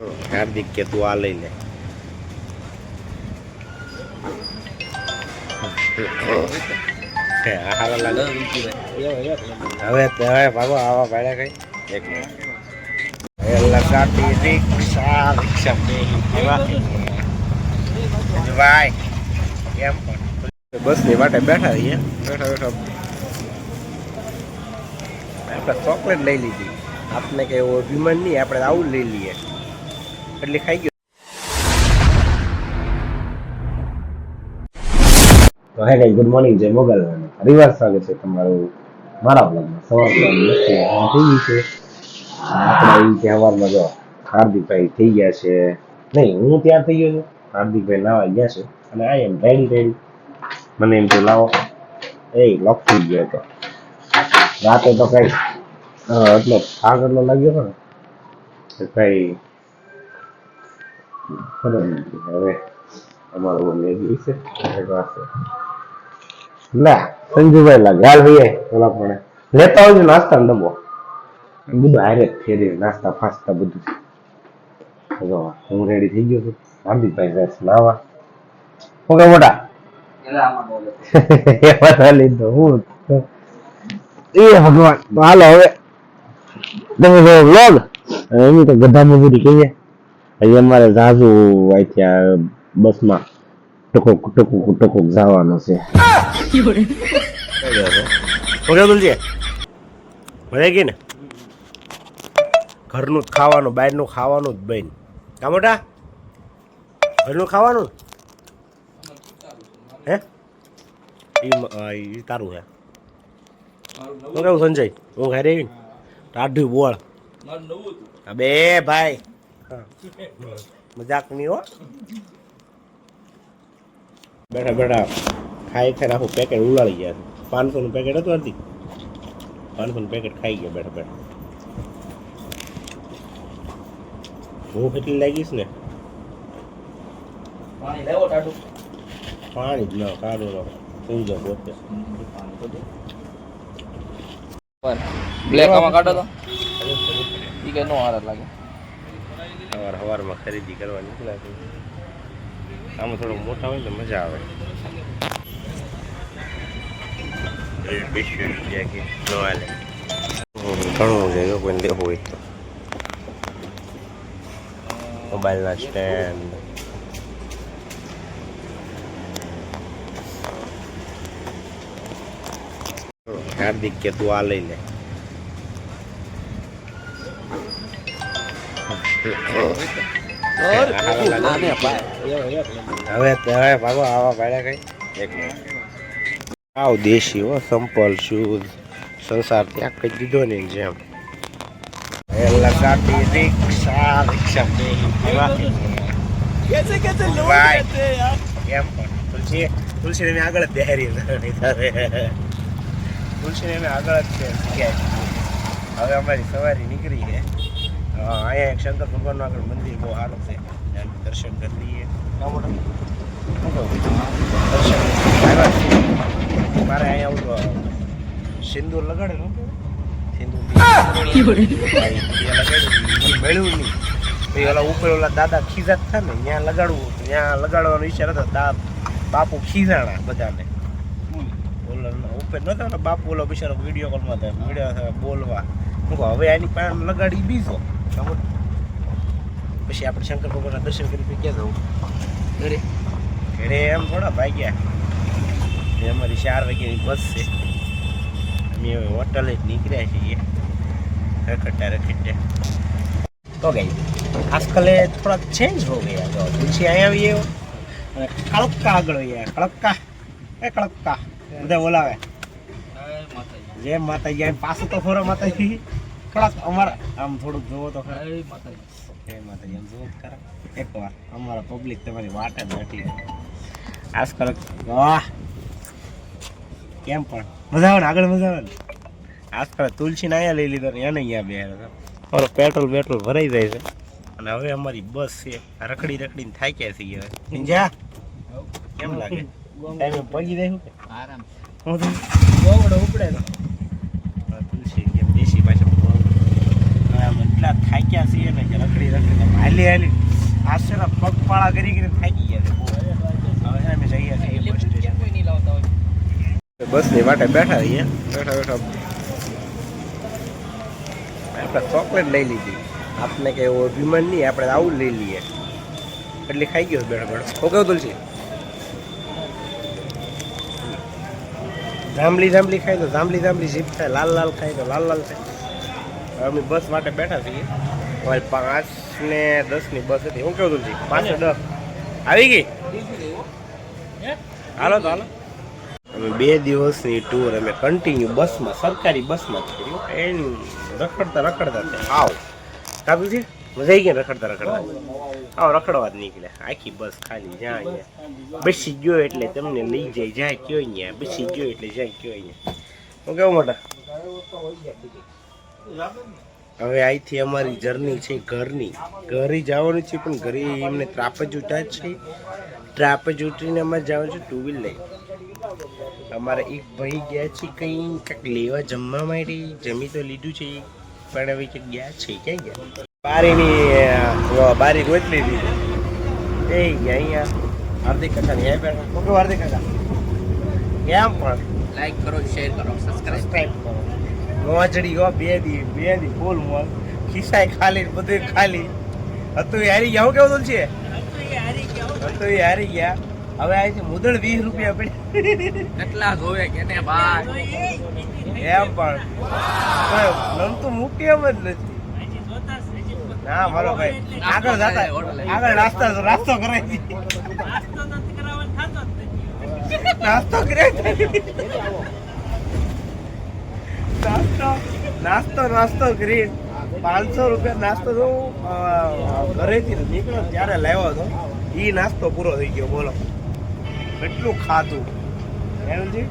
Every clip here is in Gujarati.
હાર્દિક કે તું આ લઈ લે. હવે ભાગો આવા ભાડ્યા કઈ એક લગાતી રિક્ષા રિક્ષા ભાઈ કેમ બસ ની માટે બેઠા રહીએ. બેઠા આપણે ચોકલેટ લઈ લીધી. આપણે કઈ એવો અભિમાન નહીં, આપણે આવું લઈ લઈએ એટલે ખાઈ ગયો. તો હે ગાઈસ, ગુડ મોર્નિંગ, જય મોગલ. રિવર્સ સ્વાગત છે તમારું મારા બ્લોગમાં. સવાર થઈ ગઈ છે. આપણે એ સવારમાં જો હાર્દિકભાઈ થઈ ગયા છે. નહીં, હું ત્યાં થઈ ગયો છું. હાર્દિકભાઈ નાવા ગયા છે અને આ એમ રેડી મને એમ કે લાવો એ લોક થઈ ગયો હતો રાતે. તો કઈ એટલે થાક એટલો લાગ્યો હતો ને કઈ ખબર નથી. હવે અમારું મેગી છે ના સંજુભાઈ લાગે હાલ ભાઈ ઓલા પણ લેતા હોય નાસ્તા ને ડબ્બો બધું હારે ફેરી નાસ્તા ફાસ્તા બધું. હું રેડી થઈ ગયો છું. હાર્દિકભાઈ જાય નાવા. ઓકે મોટા લીધો હું એ ભગવાન. હાલો હવે તમે વ્લોગ એની તો ગધા મજૂરી કહીએ. હજી અમારે ઝાઝુ ત્યાં બસમાં ટકોક જવાનો છે. ભરાઈ ગઈ ને ઘરનું જ ખાવાનું, બહારનું ખાવાનું જ બેન. કા મોટા ઘરનું ખાવાનું હે એ તારું હે. હું કેવું સંજય? હું ઘરે ટાઢું બોળ બે ભાઈ મજાક નહીં હો. બેઠા બેઠા ખાઈ ખાઈને આખું પેકેટ ઉલાડી ગયા છે. 500નું પેકેટ હતું હતી. 500નું પેકેટ ખાઈ ગયા બેઠા બેઠા. ભૂખ એટલી લાગીશ ને પાણી જ ન કાઢો સુઈ જાવ પોતે. બ્લેક આમાં કાઢો તો ઈ કે નો હારા લાગે. સવારમાં ખરીદી કરવા નીકળ્યા છે. આમાં થોડું મોટા હોય તો મજા આવે. ઘણું છે જો કોઈ લેવું હોય તો. મોબાઈલના સ્ટેન્ડ, હાર્દિક કે તું આ લઈ લે. હવે ભાગો આવા ભાડ્યા કઈ એક આવ દેશી હો. સંપલ શૂઝ સંસાર ત્યાં કઈ દીધો ને જેમ લગાતી રિક્ષા રિક્ષા ભાઈ કેમ પણ તુલસી ને આગળ જ બેહારી તુલસી ને આગળ જ છે. હવે અમારી સવારી નીકળી છે. અહીંયા એક શંકર ભગવાનનું આગળ મંદિર બહુ સારું છે, દર્શન કરી લઈએ. મારે અહીંયા આવું તો સિંદૂર લગાડેલું મળ્યું નહીં. પછી ઓલા ઉપર ઓલા દાદા ખીજાત થાય ને ત્યાં લગાડવું, ત્યાં લગાડવાનો વિચાર હતો. બાપુ ખીજાણા બધાને. ઓલા ઉપર નતો ને બાપુ ઓલો બિચારો વિડીયો કોલમાં થાય વિડીયો બોલવા. હવે આની પાસે લગાડી બીજો પછી આપણે શંકર ભગવાનના દર્શન કરી ક્યાં જવું ઘરે ઘરે એમ થોડા ભાગ્યા. અમારી 4 વાગ્યાની બસ છે. અમે હવે હોટલે જ નીકળ્યા છીએ રખડતા. તો ગઈ આજકાલ થોડા ચેન્જ હો ગયા. તો તુલસી અહીંયા આવી ગયો અને કળક્કા આગળ ગયા. કળક્કા એ કળક્કા બધા બોલાવે જય માતાજી. આમ પાછું તો ખોરા માતાજી કળક અમારા આમ થોડુંક જોવો તો ખરા. જય માતાજી આમ જોવો ખરા એકવાર. અમારા પબ્લિક તમારી વાટ જ બેઠી આજકાલ. વાહ કેમ પણ મજા આવે ને આગળ મજા આવે ને. આજકાલ તુલસીને અહીંયા લઈ લીધો ને એને અહીંયા બે અમારો પેટ્રોલ ભરાઈ જાય છે. અને હવે અમારી બસ છે રખડીને થાક્યા છીએ. હવે જા કેમ લાગે ટાઈમે પગી જાય કે આરામ હું તો ઉપડે તુલસી કેમ દેશી પાછળ એટલા થાકી થાક્યા છીએ ને કે રખડી હાલી આશરે પગપાળા કરી થાકી ગયા છે બહુ. હવે અમે જઈએ છીએ બસ સ્ટેશન. કોઈ નહીં લાવતા હોય. બસની વાટે બેઠા રહીએ. બેઠા આપણે ચોકલેટ લઈ લીધી. આપને કંઈ એવો અભિમાન નહીં, આપણે આવું લઈ લઈએ એટલે ખાઈ ગયો બેઠા. હું કહું તુલસી જાંબલી ખાય તો જાંબલી જીપ થાય, લાલ ખાય તો લાલ થાય. હવે અમે બસ માટે બેઠા છીએ. હવે 5:10 બસ હતી. હું કેવું તુલસી 5:10 આવી ગઈ. હાલો તો હાલો. અમે 2 દિવસની ટૂર અમે કન્ટિન્યુ બસમાં, સરકારી બસમાં જ કર્યું. એની રખડતા આવ કાબુ છે. મજા આવી ગઈ રખડતા આવ રખડવા જ નીકળ્યા. આખી બસ ખાલી જ્યાં અહીંયા બેસી ગયો એટલે તમને લઈ જાય, જ્યાં કયો અહીંયા બેસી ગયો એટલે જ્યાં કયો અહીંયા. હું કેવું મોટા. હવે અહીંથી અમારી જર્ની છે ઘરની. ઘરે જવાનું છે પણ ઘરે એમને ત્રાપજ ઉઠા છે. ત્રાપજ ઉઠીને અમારે જવાનું છે 2 વ્હીલ લઈ. અમારે એક ભાઈ ગયા છે કંઈક લેવા જમવા માટે. જમી તો લીધું છે પણ હવે કંઈક ગયા છે. ક્યાં ગયા? બારી ગોત લીધી. એ ગયા અહીંયા હાર્દિક કાકા ને બેઠા. ઓકે હાર્દિક કાકા કેમ પણ લાઈક કરો, શેર કરો, સબસ્ક્રાઇબ કરો. મોજડી ગો બે દી ફૂલ મોલ. ખિસ્સાય ખાલી બધું ખાલી હતું. હારી ગયા. હું કેવું છે હતું હારી ગયા. હવે આ છે મુદળ 20 રૂપિયા પડી. કેટલા જોવે કે ને ભાઈ એમ પણ નમતું મૂકી એમ જ નથી. ના મારો ભાઈ આગળ જતા આગળ નાસ્તો કરે છે. નાસ્તો કરી 500 રૂપિયા નાસ્તો તો ઘરેથી નીકળ્યો ત્યારે લાવ્યો હતો. એ નાસ્તો પૂરો થઈ ગયો. બોલો કેટલું ખાધું એમ છે.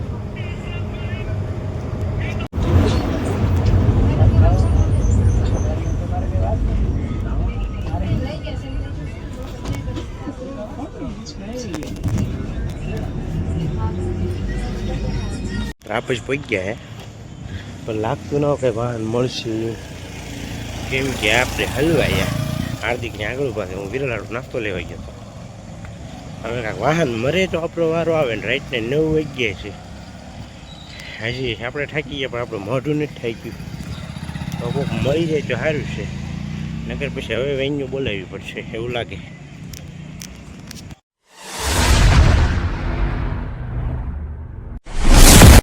ત્રાપજ પહોંચી ગયા હે પણ લાગતું ન કે વાહન મળશે. કેમ કે આપણે હલવાયા. હાર્દિકની આગળ પાસે હું વિરલાડો નાસ્તો લેવા ગયો હતો. હવે કાંઈક વાહન મરે તો આપણો વારો આવે ને. રાઈટને 9 વાગ્યા છે. હજી આપણે થાકી ગયા પણ આપણું મોઢું નથી થાક્યું. તો કોઈક મરી જાય તો સારું છે, નકર પછી હવે વેન્યુ બોલાવવી પડશે એવું લાગે.